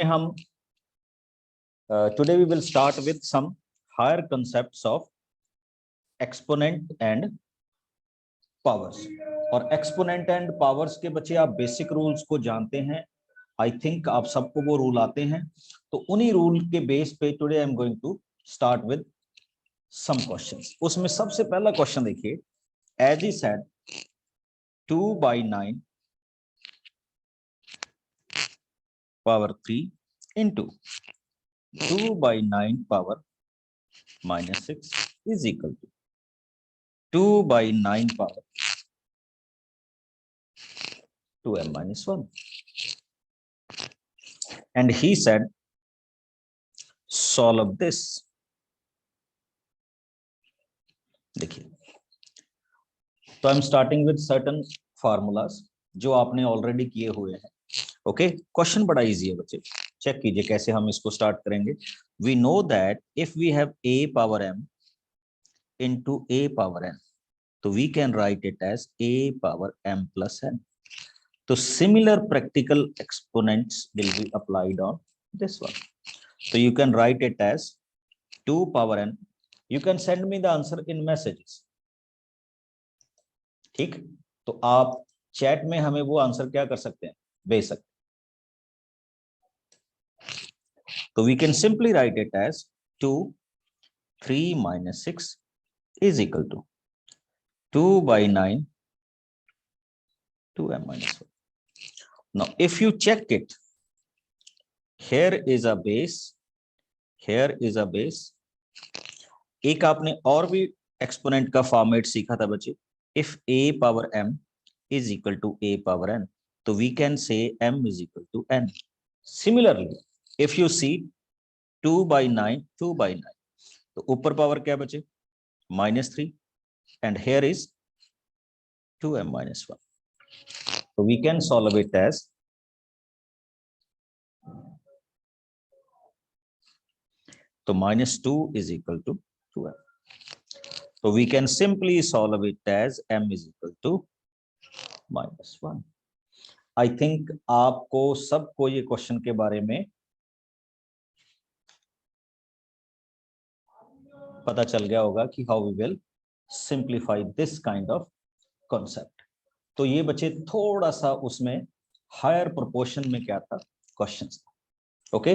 इसमें हम today we will start with some higher concepts of exponent and powers. और exponent and powers के बच्चे आप बेसिक रूल्स को जानते हैं, आई थिंक आप सबको वो रूल आते हैं, तो उन्हीं रूल के बेस पे today I am going to start with some questions. उसमें सबसे पहला क्वेश्चन देखिए, as he said 2/9 power 3 into 2/9 power -6 is equal to 2/9 power 2m-1, and he said solve this. देखिए, तो I am starting with certain formulas जो आपने already किए हुए हैं। ओके, क्वेश्चन बड़ा इजी है बच्चे, चेक कीजिए कैसे हम इसको स्टार्ट करेंगे। We know that if we have a power m into a power n, तो we can write it as a power m plus n. तो similar practical exponents will be applied on this one. So you can write it as 2 power n. You can send me the answer in messages. ठीक, तो आप chat में हमें वो answer क्या कर सकते हैं, भेज सकते हैं। तो we can simply write it as 2 3 minus 6 is equal to 2/9 2m-1. Now if you check it, here is a base, here is a base. एक आपने और भी एक्सपोनेंट का फॉर्मेट सीखा था बच्चे, if a power m is equal to a power n, तो we can say m is equal to n. Similarly, if you see 2/9 2/9, तो ऊपर पावर क्या बचे, -3, and here is 2m-1. So we can solve it as तो -2 is equal to 2m. So we can simply solve it as m is equal to -1. I think आपको सबको ये question के बारे में पता चल गया होगा कि how we will simplify this kind of concept. तो ये बच्चे थोड़ा सा उसमें हायर प्रोपोर्शन में क्या था, क्वेश्चंस था। Okay,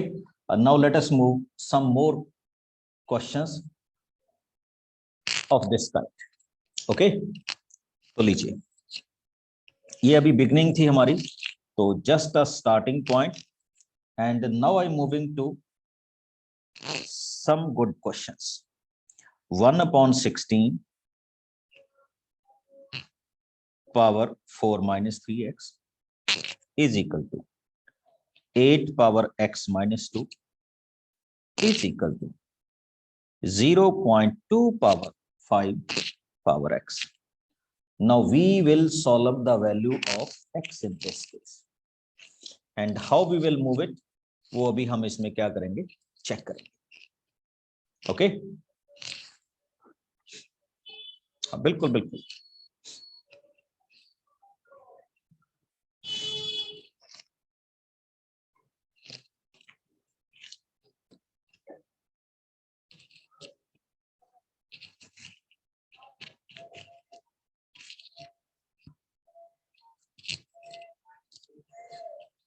now let us move some more questions of this kind. Okay, तो लीजिए, ये अभी बिगनिंग थी हमारी, तो just a starting point, and now I moving to some good questions. 1/16 power 4 minus 3x is equal to 8 power x minus 2 is equal to 0.2 power 5 power x. Now we will solve the value of x in this case, and how we will move it, वो अभी हम इसमें क्या करेंगे, check करेंगे। Okay, बिल्कुल बिल्कुल।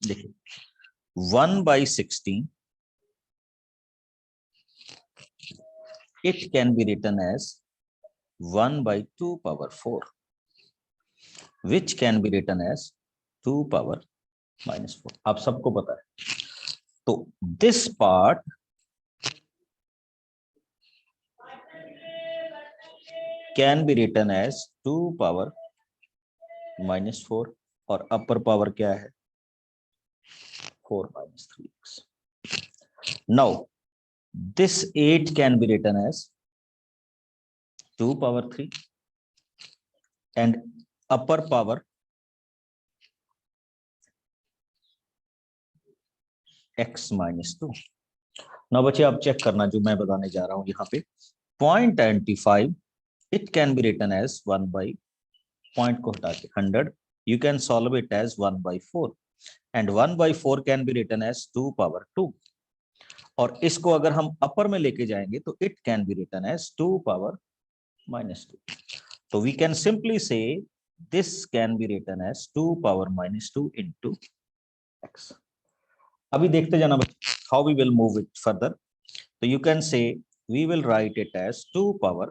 देखिए, 1/16 it can be written as 1/2 power 4, which can be written as 2 power -4. आप सबको पता है, तो this part can be written as 2 power -4, और अपर पावर क्या है, 4 minus 3x. Now this 8 can be written as 2 power 3, and upper power x minus 2. Now बच्चे आप चेक करना जो मैं बताने जा रहा हूं यहाँ पे, 0.95 it can be written as 1 by, point को हटा के 100, you can solve it as 1/4, and 1/4 can be written as 2 power 2. और इसको अगर हम अपर में लेके जाएंगे तो it can be written as 2 power minus 2. So we can simply say this can be written as 2 power minus 2 into x. अभी देखते जाना बच्चे how we will move it further. So you can say we will write it as 2 power,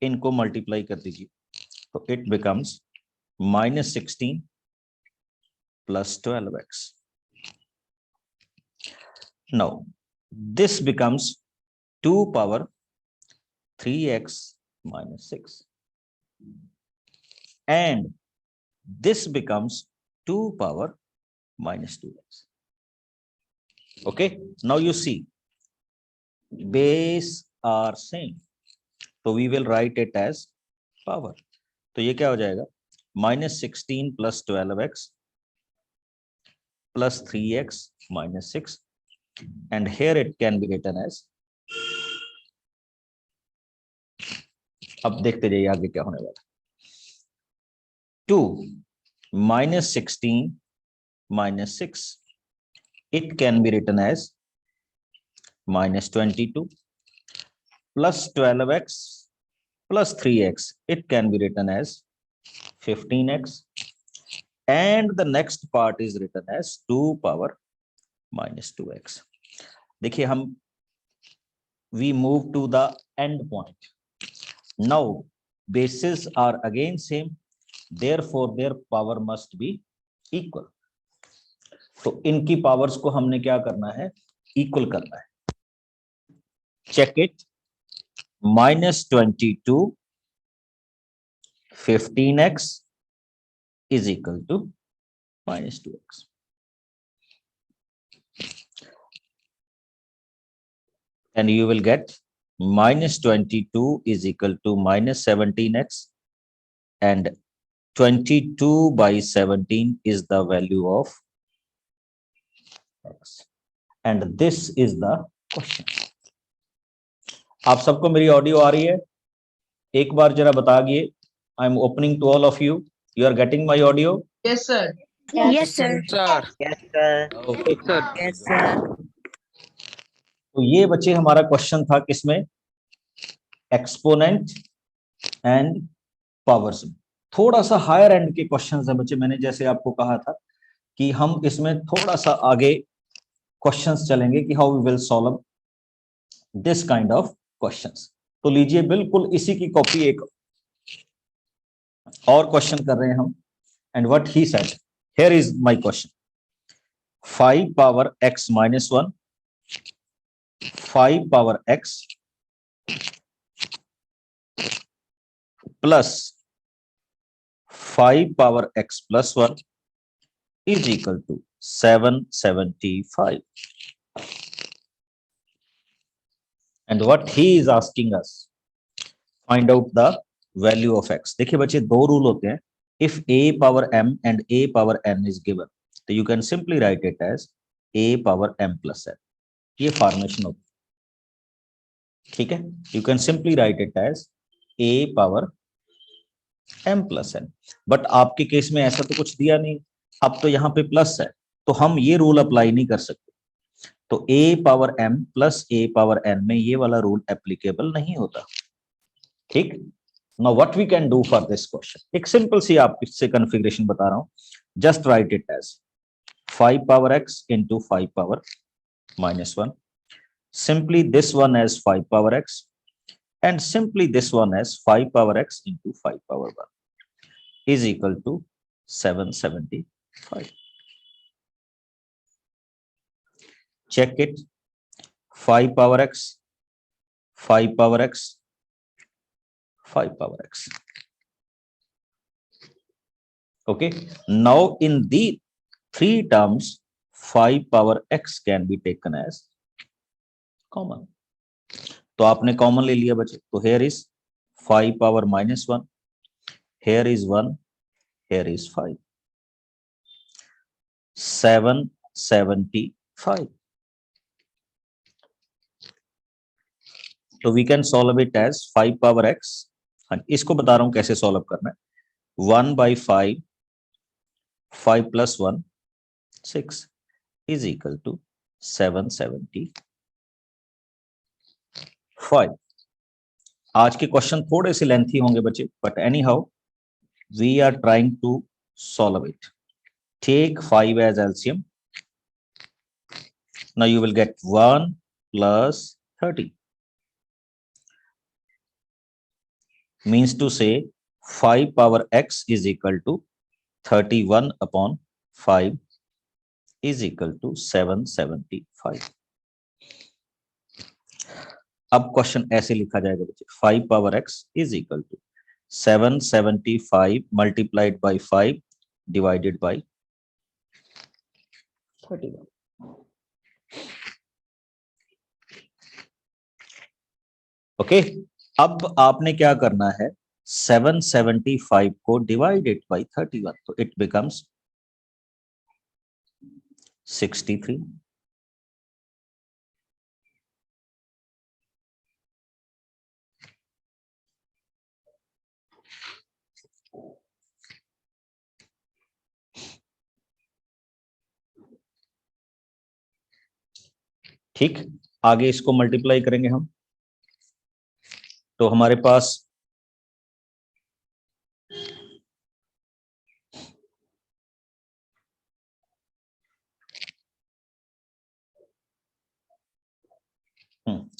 इनको multiply कर दीजिए तो it becomes minus 16 plus 12x. Now this becomes 2 power 3x minus 6, and this becomes 2 power minus 2x. Okay, now you see base are same, so we will write it as power. तो ये क्या हो जाएगा minus 16 plus 12x plus 3x minus 6, and here it can be written as, अब देखते जाइए आगे क्या होने वाला, 2 minus 16 minus 6, it can be written as minus 22 plus 12x plus 3x, it can be written as 15x, and the next part is written as 2 power minus 2x. देखिए हम we move to the end point. Now bases are again same, therefore their power must be equal. तो इनकी powers को हमने क्या करना है, equal करना है. Check it, minus 22 15x is equal to minus 2x. And you will get minus 22 is equal to minus 17x, and 22 by 17 is the value of x. And this is the question. आप सबको मेरी audio आ रही है? एक बार जरा बता दिए. I am opening to all of you. You are getting my audio? Yes, sir. Yes, sir. Sir. Yes, sir. Okay. Sir. Yes, sir. तो ये बच्चे हमारा क्वेश्चन था किसमें, एक्सपोनेंट एंड पावर्स में. थोड़ा सा हायर एंड के क्वेश्चंस है बच्चे, मैंने जैसे आपको कहा था कि हम इसमें थोड़ा सा आगे क्वेश्चंस चलेंगे कि how we will solve this kind of questions. तो लीजिए बिल्कुल इसी की कॉपी एक और क्वेश्चन कर रहे हैं हम. And what he said, here is my question, 5 power x minus 1, 5 power x plus 5 power x plus 1 is equal to 775. And what he is asking us, find out the value of x. देखिए बच्चे दो rule होते हैं. If a power m and a power n is given, तो you can simply write it as a power m plus n. ये formation होती है, ठीक है. You can simply write it as a power m plus n. But आपके case में ऐसा तो कुछ दिया नहीं, अब तो यहाँ पे प्लस है, तो हम ये रूल अप्लाई नहीं कर सकते. तो a power m plus a power n में ये वाला रूल एप्लीकेबल नहीं होता, ठीक. Now what we can do for this question, एक सिंपल सी आप इससे कॉन्फ़िगरेशन बता रहा हूं. Just write it as 5 power x into 5 power minus 1, simply this one as 5 power x, and simply this one as 5 power x into 5 power 1 is equal to 775. Check it, 5 power x, 5 power x, 5 power x. Okay, now in the three terms 5 power x can be taken as common. तो आपने common ले लिया बच्चे, तो here is 5 power minus 1, here is 1, here is 5, 775. तो we can solve it as 5 power x. इसको बता रहा हूं कैसे सॉल्व करना है. 1 by 5, 5 plus 1, 6 is equal to 775. आज के क्वेश्चन थोड़े से लेंथी होंगे बच्चे, but anyhow we are trying to solve it. Take 5 as LCM. Now you will get 1 plus 30. Means to say 5 power x is equal to 31 upon 5 is equal to 775. अब question ऐसे लिखा जाएगा बच्चे, 5 power x is equal to 775 multiplied by 5 divided by 31. Okay, अब आपने क्या करना है, 775 को डिवाइडेड बाई 31, तो इट बिकम्स 63. ठीक, आगे इसको मल्टीप्लाई करेंगे हम, तो हमारे पास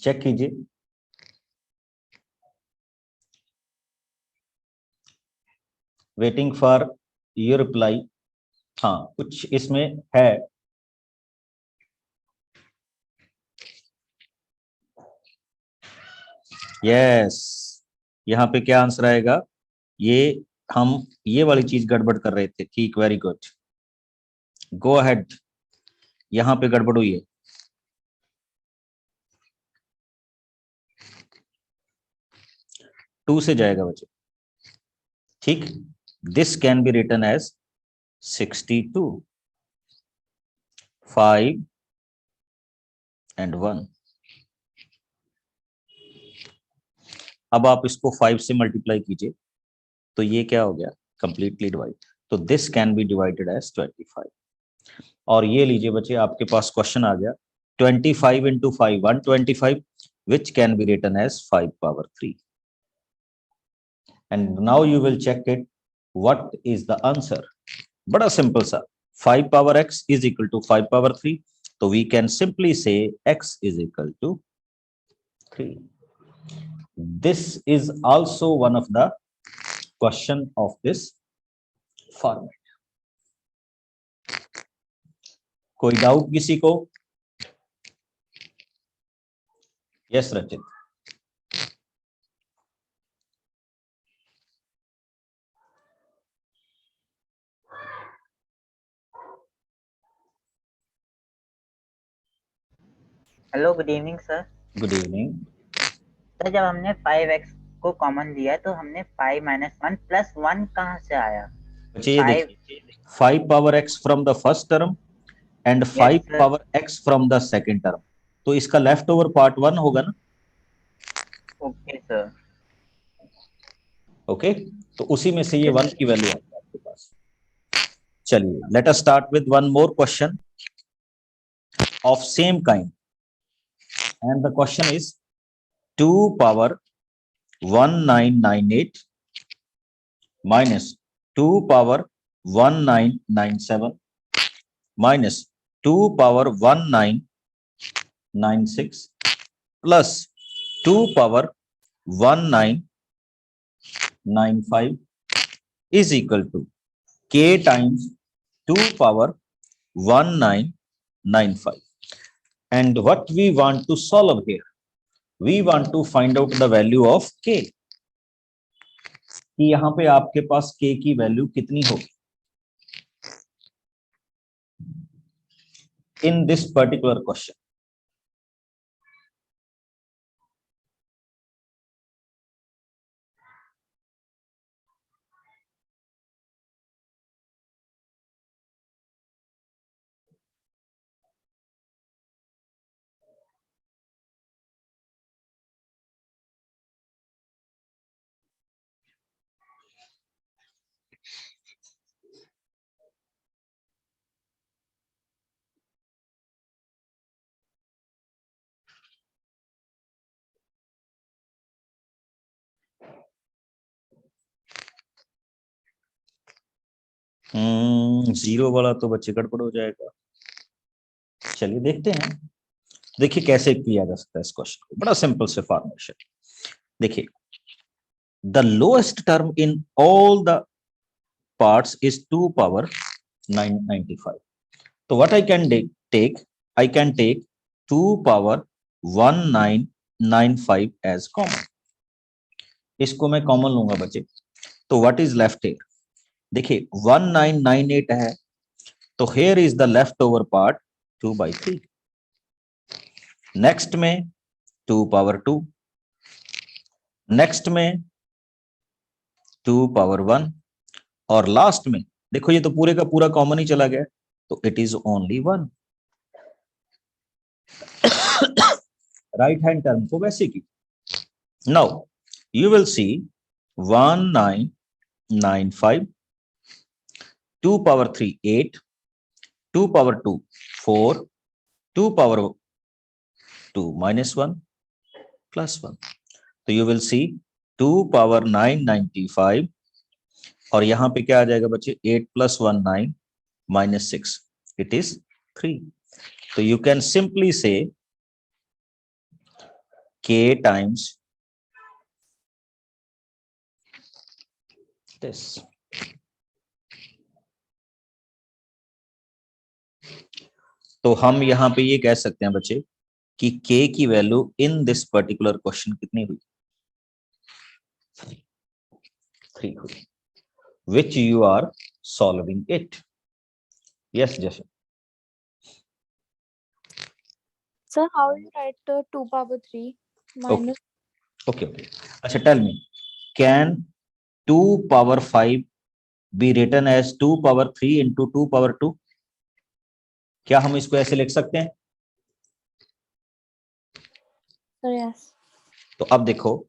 चेक कीजिए, वेटिंग फॉर योर रिप्लाई. हाँ, कुछ इसमें है. यस, यहाँ पे क्या आंसर आएगा, ये हम ये वाली चीज गड़बड़ कर रहे थे. ठीक, वेरी गुड, गो अहेड. यहाँ पे गड़बड़ हुई है. टू से जाएगा बच्चे. ठीक, this can be written as 62, 5 and 1. अब आप इसको 5 से मल्टीप्लाई कीजिए, तो ये क्या हो गया, कंप्लीटली डिवाइड. तो this can be divided as 25. और ये लीजिए बच्चे, आपके पास क्वेश्चन आ गया, 25 into 5 125, which can be written as 5 power 3. And now you will check it, what is the answer. बड़ा सिंपल सा, 5 power x is equal to 5 power 3, तो we can simply say x is equal to 3. This is also one of the question of this format. कोई doubt किसी को? Yes रचित. Hello, good evening sir. Good evening. Sir, जब हमने 5x को common लिया तो हमने 5 माइनस 1 प्लस 1 कहाँ से आया? बच्चे ये देखिए, 5 power x from the first term and 5 power x from the second term, तो इसका लेफ्ट ओवर पार्ट 1 होगा ना. Okay sir. ओके, तो उसी में से ये 1 की वैल्यू आएगी आपके पास. चलिए, let us start with one more question of same kind, and the question is 2 power 1998 minus 2 power 1997 minus 2 power 1996 plus 2 power 1995 is equal to k times 2 power 1995. And what we want to solve here, we want to find out the value of k, कि यहां पे आपके पास k की value कितनी होगी in this particular question. Zero वाला तो बच्चे गड़बड़ हो जाएगा। चलिए देखते हैं, देखिए कैसे किया जा सकता है इस क्वेश्चन को, बड़ा सिंपल से फॉर्मेशन। देखिए, the lowest term in all the parts is 2 power 995। तो what I can take, I can take 2 power 1995 as common. इसको मैं कॉमन लूंगा बच्चे, तो व्हाट इज लेफ्ट हियर, देखिए 1998 है, तो here is the left over part 2/3। Next में 2 पावर 2, नेक्स्ट में 2 पावर 1, और लास्ट में देखो ये तो पूरे का पूरा कॉमन ही चला गया, तो it is only 1। Right hand term को वैसे की। Now you will see 1995, 2 power 3 8, 2 power 2 4, 2 power 2 -1 +1। तो यू विल सी 2 पावर 995, और यहां पे क्या आ जाएगा बच्चे, 8 + 1 9 -6, इट इज 3। तो यू कैन सिंपली से k टाइम्स दिस। तो हम यहां पे ये कह सकते हैं बच्चे कि k की value in this particular question कितनी हुई, 3 हुई, which you are solving it. Yes, Jashan. Sir, how you write 2 power 3 minus Okay. अच्छा, tell me, can 2 power 5 be written as 2 power 3 into 2 power 2? क्या हम इसको ऐसे लिख सकते हैं? Sir, yes. तो अब देखो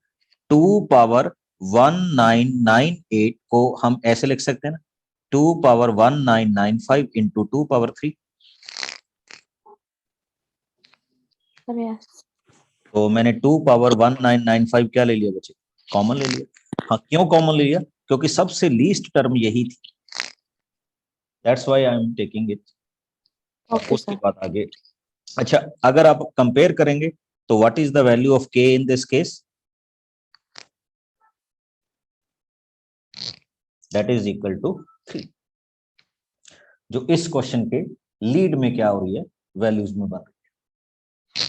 2 पावर 1998 को हम ऐसे लिख सकते हैं ना, 2 power 1995 into 2 power 3। Sir, yes. तो मैंने 2 पावर 1995 क्या ले लिया बच्चे, कॉमन ले लिया। हाँ, क्यों कॉमन ले लिया, क्योंकि सबसे लीस्ट टर्म यही थी, that's why I am taking it. Okay, उसके sir. बाद आगे, अच्छा अगर आप कंपेयर करेंगे तो what is the value of k in this case, that is equal to 3। जो इस क्वेश्चन के लीड में क्या हो रही है, वैल्यूज में बन रही है।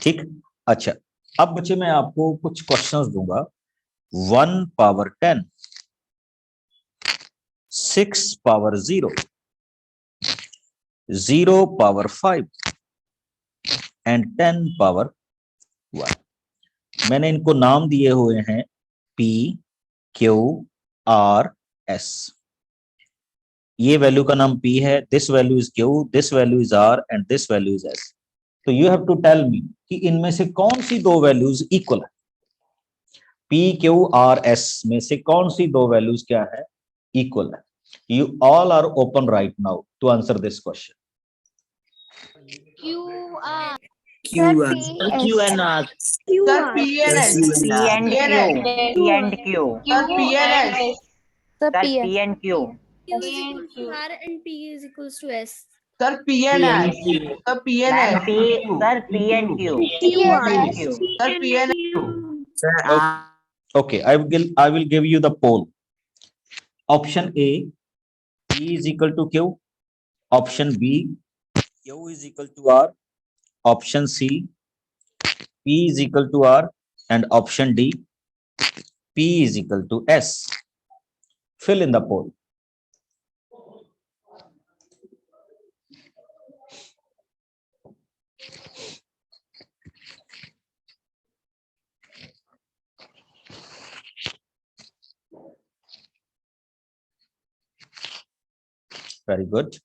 ठीक, अच्छा अब बच्चे मैं आपको कुछ क्वेश्चंस दूंगा। 1 power 10, 6 power 0, 0 power 5 and 10 power 1। मैंने इनको नाम दिए हुए हैं P, Q, R, S। ये वैल्यू का नाम P है, this value is Q, this value is R and this value is S। तो you have to tell me कि इनमें से कौन सी दो वैल्यूज इक्वल है, P, Q, R, S में से कौन सी दो वैल्यूज क्या है, इक्वल है। You all are open right now to answer this question. QR. Sir, Q and P Q S. and R. QR. Sir, P and S. P and Q, P and Q, Sir, P and S. Sir, sir, P P S. and Q, Q is equal to R and P is equals to S. Sir, P and S. Sir, P and ma'am, S. P, sir, P and Q, P and Q. Sir, P and Sir, Okay, I will give you the poll. Option A, P is equal to Q. Option B, Q is equal to R. Option C, P is equal to R. And option D, P is equal to S. Fill in the poll. Very good.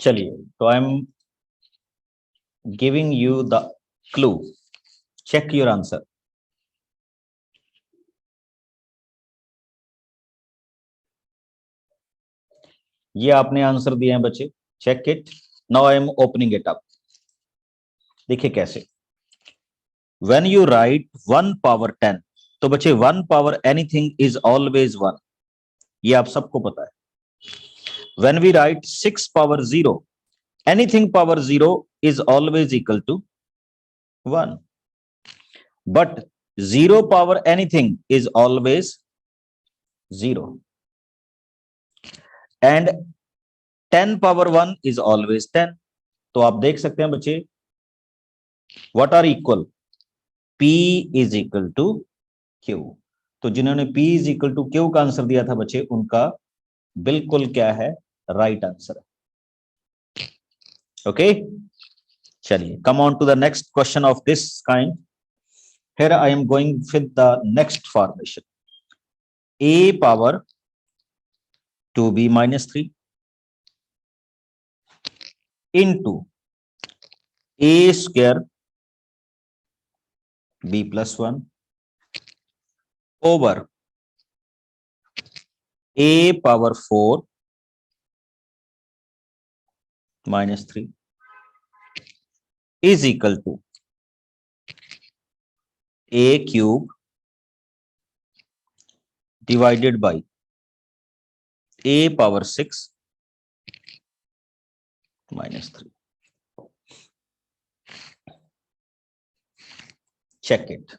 चलिए, तो I am giving you the clue, check your answer. ये आपने answer दिए हैं बच्चे, check it. Now I am opening it up. देखिए कैसे, when you right 1 power 10, तो बच्चे 1 पावर एनीथिंग इज ऑलवेज 1, ये आप सबको पता है। When we write 6 power 0, anything power 0 is always equal to 1, but 0 power anything is always 0, and 10 power 1 is always 10। तो आप देख सकते हैं बच्चे, what are equal, p is equal to q। तो जिन्होंने p is equal to q का answer दिया था बच्चे, उनका बिल्कुल क्या है, राइट आंसर है। ओके, चलिए, come on to the next question of this kind। Here I am going with the next formation, a power 2b minus 3 into a square b plus 1 over a power 4 minus 3 is equal to a cube divided by a power 6 minus 3। Check it।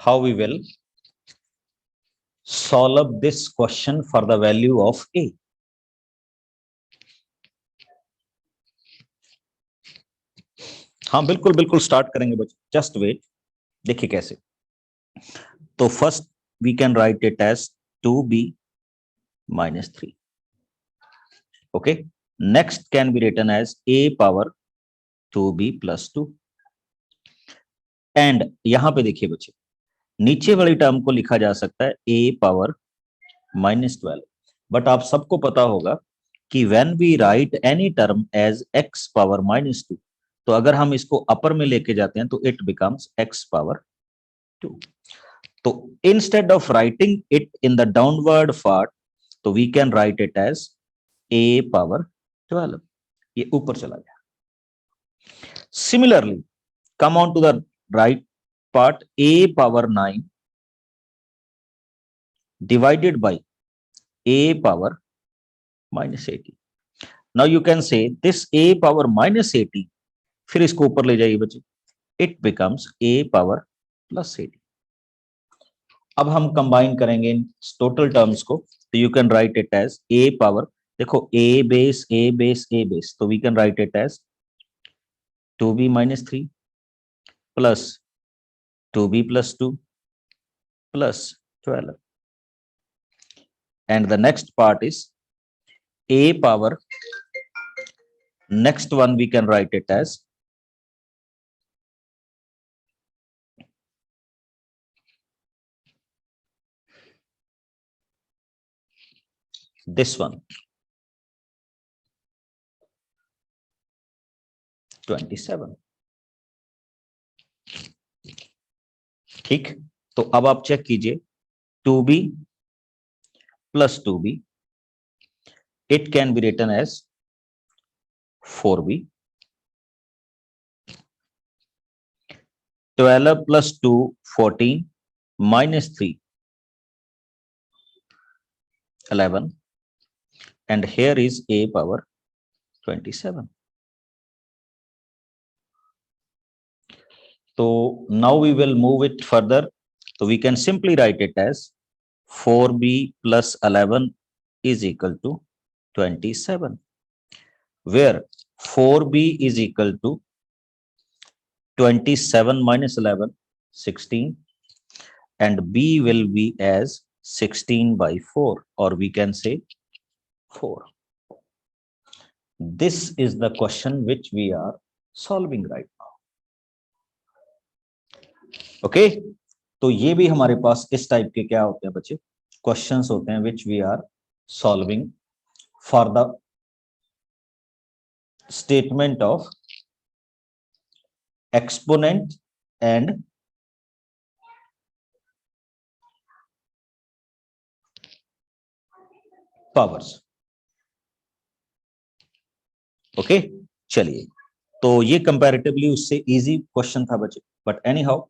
How we will solve this question for the value of a? हाँ बिल्कुल बिल्कुल start करेंगे बच्चे, just wait. देखिए कैसे, तो first we can write it as 2b minus 3, okay, next can be written as a power 2b plus 2, and यहां पे देखिए बच्चे, नीचे वाली टर्म को लिखा जा सकता है a पावर -12, बट आप सबको पता होगा कि when we write any term as x power -2, तो अगर हम इसको अपर में लेके जाते हैं तो इट बिकम्स x पावर 2। तो instead of writing it in the downward part, तो we can write it as a power 12, ये ऊपर चला गया। Similarly come on to the right part, a power 9 divided by a power -80। now you can say this a power -80, फिर इसको ऊपर ले जाइए बच्चे, it becomes a power +80। अब हम कंबाइन करेंगे इन टोटल टर्म्स को, तो you can write it as a power, देखो a base a base a base, तो we can write it as 2b -3 plus 2b plus 2 plus 12, and the next part is a power, next one we can write it as this one, 27। ठीक, तो अब आप check कीजिए, 2b plus 2b, it can be written as 4b, 12 plus 2 14 minus 3 11, and here is a power 27। So now we will move it further, so we can simply write it as 4b plus 11 is equal to 27, where 4b is equal to 27 minus 11 16, and b will be as 16 by 4, or we can say 4। This is the question which we are solving right now। Okay तो ये भी हमारे पास इस type के क्या होते हैं बच्चे, क्वेश्चंस होते हैं which we are solving for the statement of exponent and powers. Okay चलिए, तो ये कंपैरेटिवली उससे इजी क्वेश्चन था बच्चे, but anyhow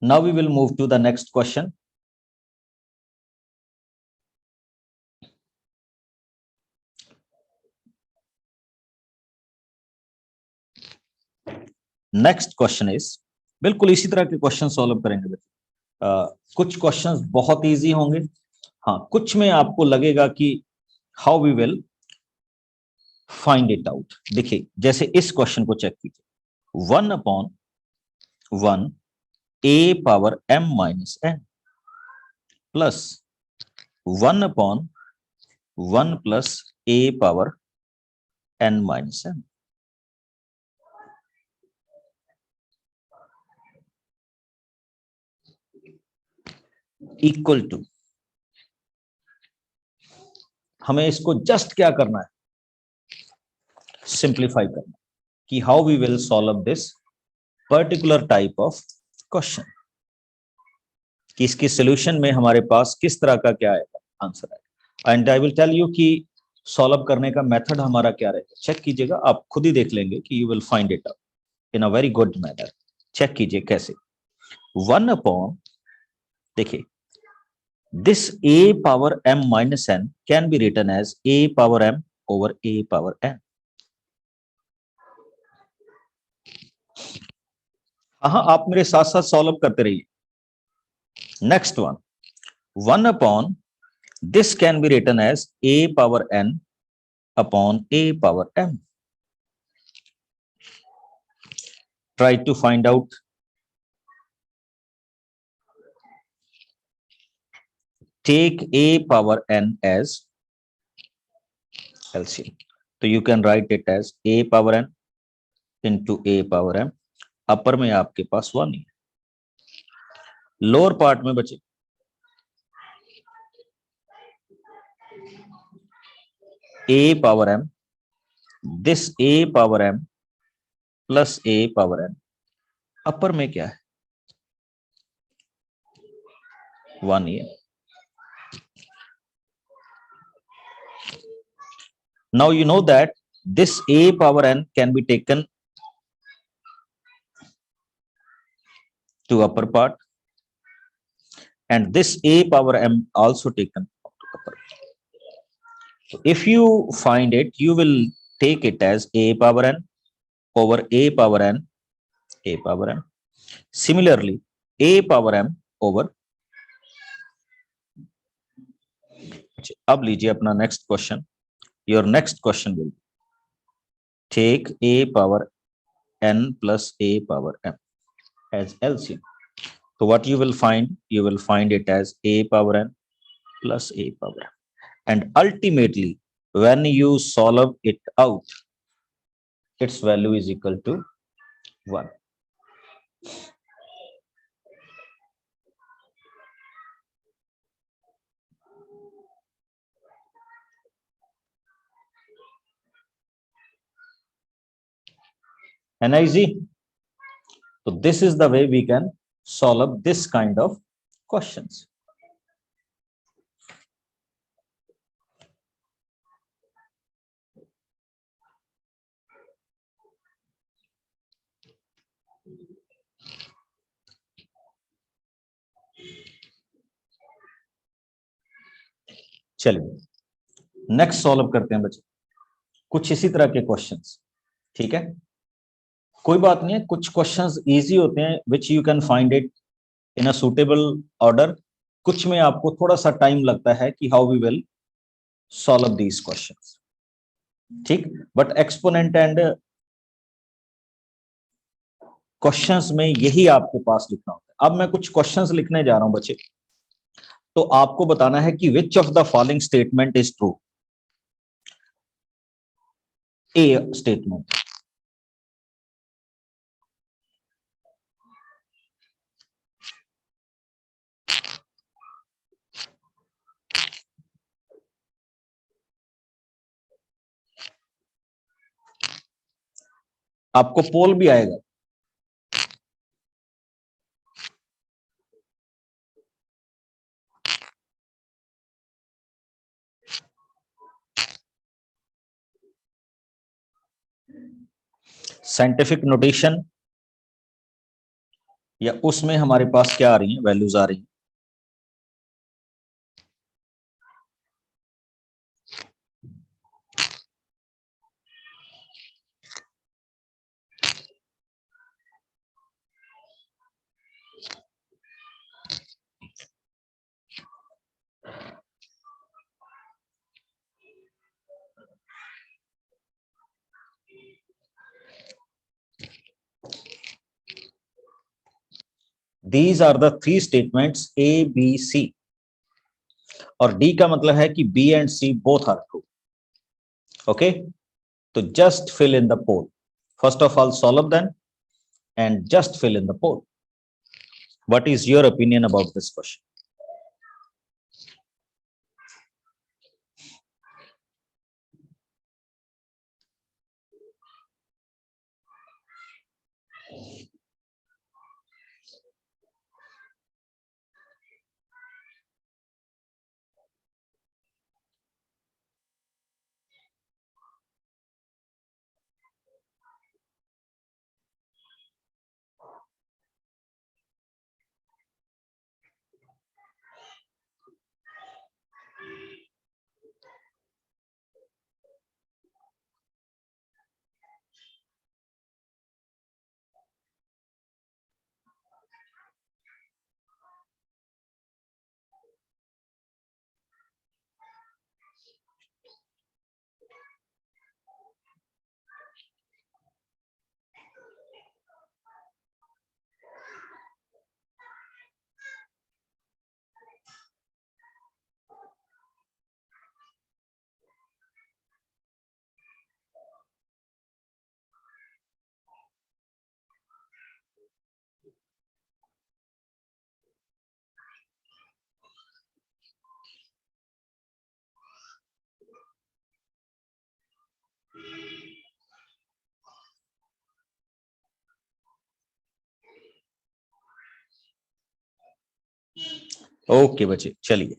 now we will move to the next question. Next question is, बिल्कुल इसी तरह के क्वेश्चन सॉल्व करेंगे बच्चे। कुछ क्वेश्चंस बहुत इजी होंगे, हाँ कुछ में आपको लगेगा कि how we will find it out. देखिए जैसे इस क्वेश्चन को चेक कीजिए, 1/1 a power m minus n plus 1/1 plus a power n minus n equal to, हमें इसको जस्ट क्या करना है, सिंप्लीफाई करना, कि how we will solve this particular type of question, कि इसके सॉल्यूशन में हमारे पास किस तरह का क्या आएगा, आंसर आएगा। And I will tell you कि सॉल्व करने का मेथड हमारा क्या रहेगा, चेक कीजिएगा, आप खुद ही देख लेंगे कि you will find it out in a very good manner. Check कीजिए कैसे, 1/, देखिए this a power m minus n can be written as a power m over a power n। हाँ आप मेरे साथ साथ सॉल्व करते रहिए। Next one, 1/, this can be written as a power n upon a power m। Try to find out। Take a power n as LCM, तो you can write it as a power n into a power m। अपर में आपके पास 1 ही है, lower part में बचे a power m, this a power m plus a power n, अपर में क्या है 1 ही है। Now you know that this a power n can be taken to upper part and this a power m also taken to upper part. So if you find it, you will take it as a power n over a power n, a power m. Similarly, a power m over, अब लीजिए अपना next question. Your next question will be, take a power n plus a power m as LCM. So what you will find? You will find it as a power n plus a power m. And ultimately, when you solve it out, its value is equal to 1. And easy. So this is the way we can solve this kind of questions. चलिए next solve करते हैं बच्चे, कुछ इसी तरह के questions. ठीक है, कोई बात नहीं है, कुछ क्वेश्चंस इजी होते हैं which you can find it in a suitable order, कुछ में आपको थोड़ा सा टाइम लगता है कि how we will solve these questions. ठीक, बट एक्सपोनेंट एंड क्वेश्चंस में यही आपके पास लिखना होता है। अब मैं कुछ क्वेश्चंस लिखने जा रहा हूं बच्चे, तो आपको बताना है कि which of the following statement is true. A statement, आपको पोल भी आएगा। साइंटिफिक नोटेशन या उसमें हमारे पास क्या आ रही है, वैल्यूज आ रही है। These are the three statements A, B, C. और D का मतलब है कि B and C both are true. Okay? तो just fill in the pole. First of all, solve them and just fill in the pole. What is your opinion about this question? Okay, बच्चे चलिए।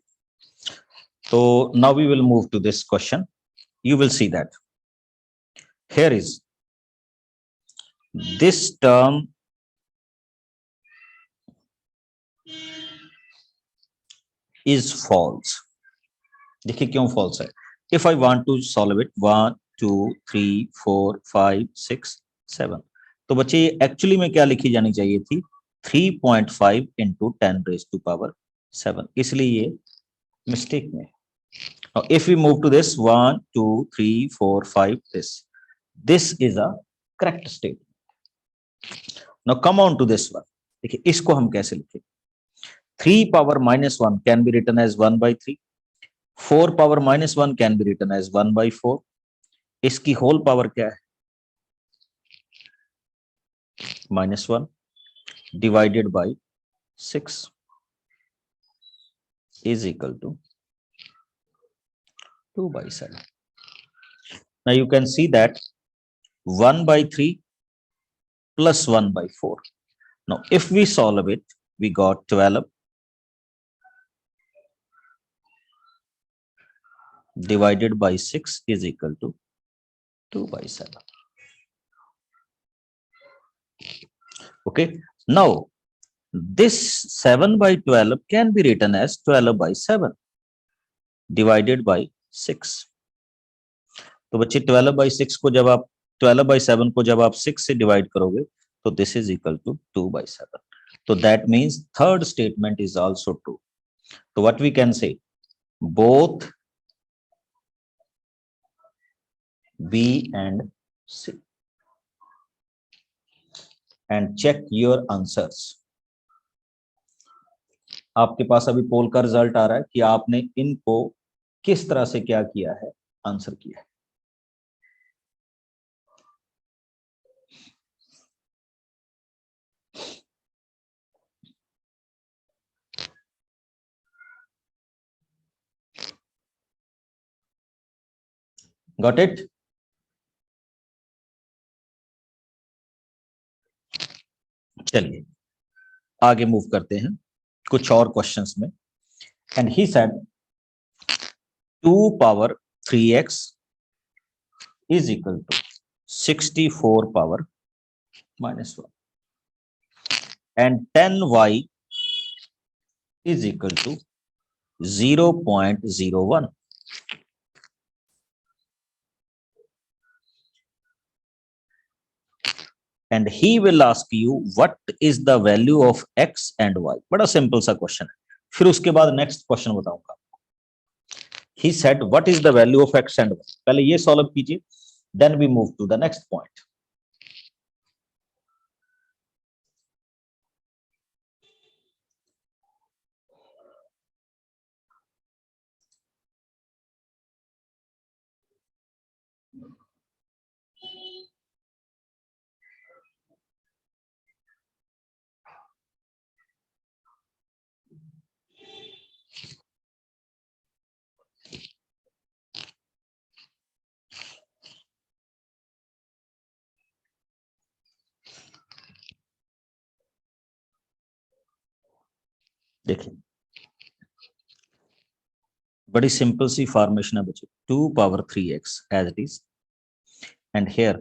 तो now we will move to this question. You will see that here is this term is false. देखिए क्यों false है। If I want to solve it 1 2 3 4 5 6 7, तो बच्चे ये actually में क्या लिखी जानी चाहिए थी 3.5 into 10 raised to power 7, इसलिए ये मिस्टेक में। Now, if we move to this 1 2 3 4 5, this is a correct statement. Now come on to this one. देखिए इसको हम कैसे लिखें। 3 power minus 1 can be written as 1 by 3. 4 power minus 1 can be written as 1 by 4. इसकी whole power क्या है -1 divided by 6 is equal to 2 by 7. Now you can see that 1 by 3 plus 1 by 4. Now if we solve it, we got 12 divided by 6 is equal to 2 by 7. Okay, now this 7 by 12 can be written as 12 by 7 divided by 6. तो बच्चे 12 by 6 को जब आप 12 by 7 को जब आप 6 से divide करोगे तो this is equal to 2 by 7. तो that means third statement is also true. So what we can say, both B and C, and check your answers. आपके पास अभी पोल का रिजल्ट आ रहा है कि आपने इनको किस तरह से क्या किया है, आंसर किया है। Got it? चलिए आगे मूव करते हैं कुछ और क्वेश्चंस में। And he said 2 power 3x is equal to 64 power minus 1 and 10y is equal to 0.01. And he will ask you what is the value of x and y. बड़ा simple सा question है, फिर उसके बाद next question बताऊंगा। He said what is the value of x and y. पहले ये solve कीजिए, then we move to the next point. देखिए बड़ी सिंपल सी फॉर्मेशन है बच्चे, 2 power 3x as it is and here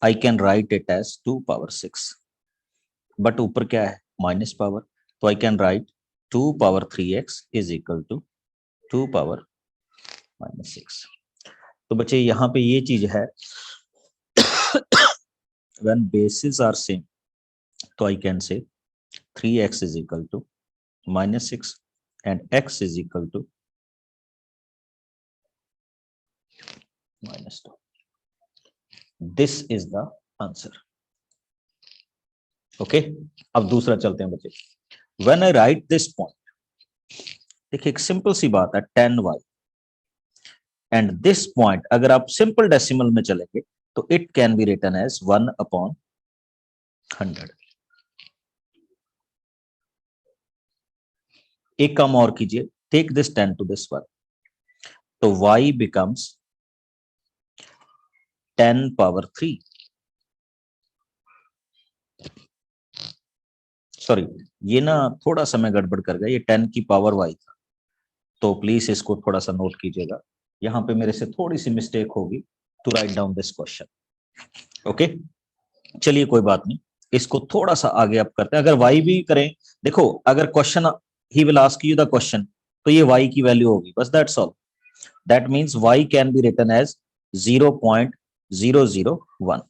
I can write it as 2 power 6, but ऊपर क्या है माइनस पावर, तो I can write 2 power 3x is equal to 2 power minus 6। तो बच्चे यहाँ पे ये चीज है when bases are same तो I can say 3x is equal to minus 6 and x is equal to minus 2. This is the answer. Okay, अब दूसरा चलते हैं बच्चे। When I write this point, देखिए एक सिंपल सी बात है 10y and this point अगर आप सिंपल डेसिमल में चलेंगे तो it can be written as 1/100। एक काम और कीजिए, take this 10 to this one, तो y becomes 10 power 3। सॉरी ये ना थोड़ा सा मैं गड़बड़ कर गया, ये 10 की पावर y था, तो प्लीज इसको थोड़ा सा नोट कीजिएगा, यहाँ पे मेरे से थोड़ी सी मिस्टेक होगी to write down this question. Okay चलिए कोई बात नहीं, इसको थोड़ा सा आगे आप करते हैं। अगर y भी करें, देखो अगर question he will ask you the question तो ये y की वैल्यू होगी, बस that's all. That means y can be written as 0.001,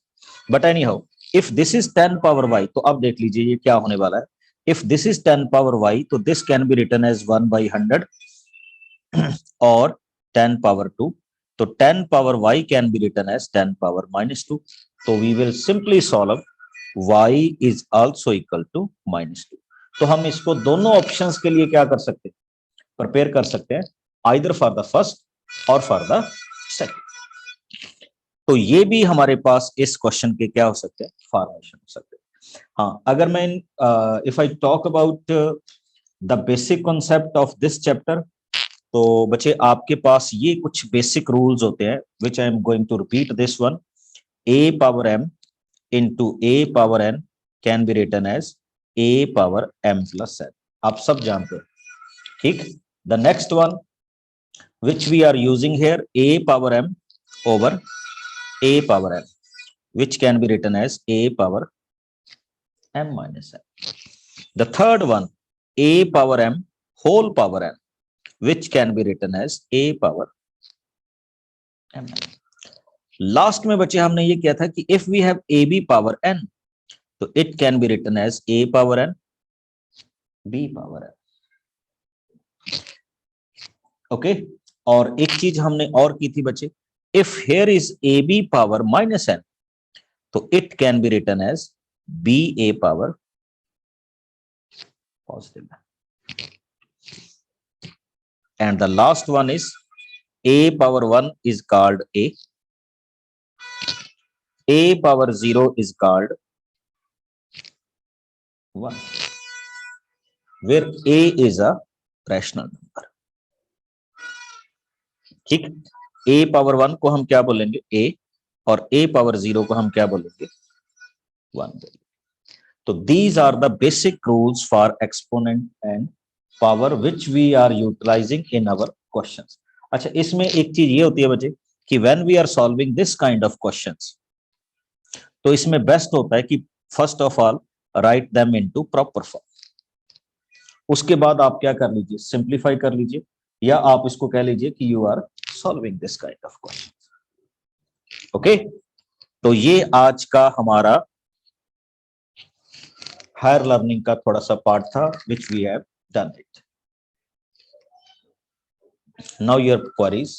but anyhow if this is 10 power y, तो अब देख लीजिए ये क्या होने वाला है। If this is 10 power y तो this can be written as 1/100 और 10 पावर 2, तो 10 power y can be written as 10 power -2। तो we will simply solve y is also equal to -2। तो हम इसको दोनों ऑप्शंस के लिए क्या कर सकते हैं, प्रिपेयर कर सकते हैं, आइदर फॉर द फर्स्ट और फॉर द सेकंड। तो ये भी हमारे पास इस क्वेश्चन के क्या हो सकते हैं, फॉर्मेशन हो सकते हैं। हाँ अगर मैं if I talk about the basic concept of this chapter, तो बच्चे आपके पास ये कुछ बेसिक रूल्स होते हैं which I am going to repeat this one. a power m into a power n can be written as a power m plus n, आप सब जानते हैं, ठीक। The next one which we are using here, a power m over a power n, which can be written as a power m minus n. The third one, a power m whole power n, which can be written as a power m n. Last में बच्चे हमने ये किया था कि if we have ab power n, तो it can be written as a power n b power n. Okay और एक चीज हमने और की थी बच्चे, if here is ab power minus n, तो it can be written as ba power positive n. And the last one is a power 1 is called a power 0 is called 1, where a is a rational number, ठीक। a power 1 को हम क्या बोलेंगे a, और a power 0 को हम क्या बोलेंगे 1। तो these are the basic rules for exponent and power which we are utilizing in our questions. अच्छा, इसमें एक चीज ये होती है बच्चे कि when we are solving this kind of questions, तो इसमें बेस्ट होता है कि first of all write them into proper form. उसके बाद आप क्या कर लीजिए, सिंप्लीफाई कर लीजिए, या आप इसको कह लीजिए कि you are solving this kind of question. Okay, तो ये आज का हमारा हायर लर्निंग का थोड़ा सा पार्ट था which we have done it. Now your queries.